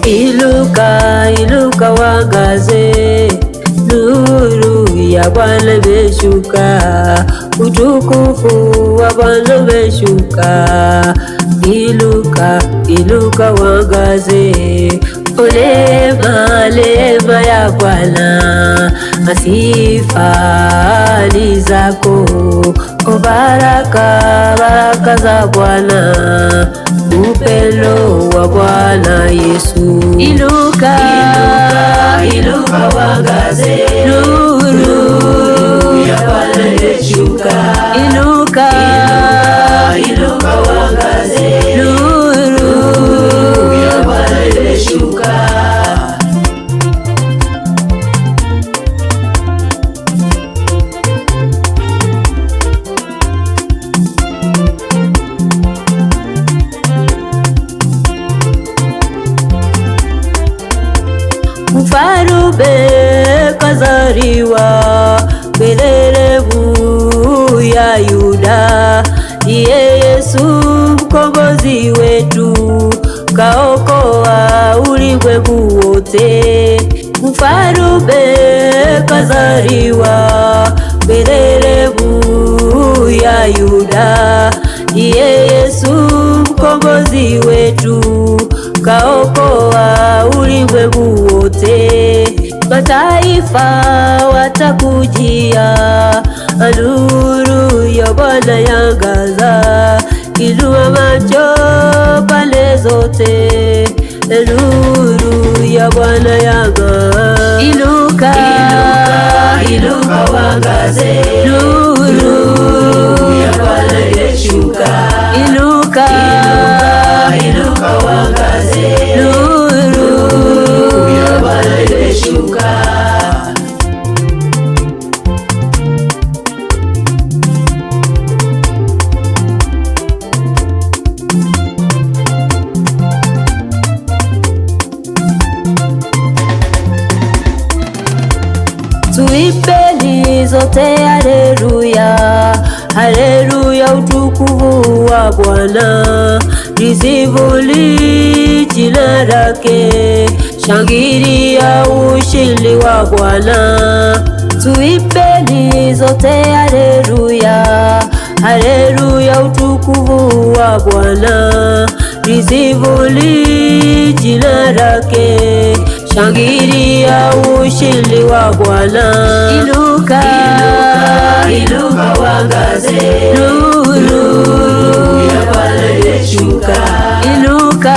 Inuka, inuka wangaze, nuru ya Bwana imeshuka, utukufu wa Bwana umeshuka. Inuka, inuka wangaze, neema, neema ya Bwana, sifa ni zako, baraka, baraka za Bwana, upendo wa Bwana Yesu. Inuka, inuka, inuka wangaze, nuru ya Bwana imeshuka. Inuka, inuka wangaze, nuru ya Bwana imeshuka. Mfalume kazaliwa Bethlehemu ya Yuda, ndiye Yesu mkombozi wetu, kaokoa ulimwengu wote. Mfalume kazaliwa Bethlehemu ya Yuda, ndiye Yesu mkombozi wetu, kaokoa ulimwengu wote. Mataifa watakujia, nuru ya Bwana yangaza, inua macho pande zote, nuru ya Bwana yangaza. Inuka, inuka, inuka wangaze, nuru ya Bwana imeshuka. Inuka, inuka, inuka wangaze, nuru ya Bwana imeshuka. Tuimbeni zote haleluya, haleluya, utukufu wa Bwana, lisivuli jina lake, shangilia ushindi wa Bwana. Tuimbeni zote haleluya, haleluya, utukufu wa Bwana, lisivuli jina lake, shangilia ushindi wa Bwana. Inuka, inuka, inuka wangaze, nuru ya Bwana imeshuka. Inuka,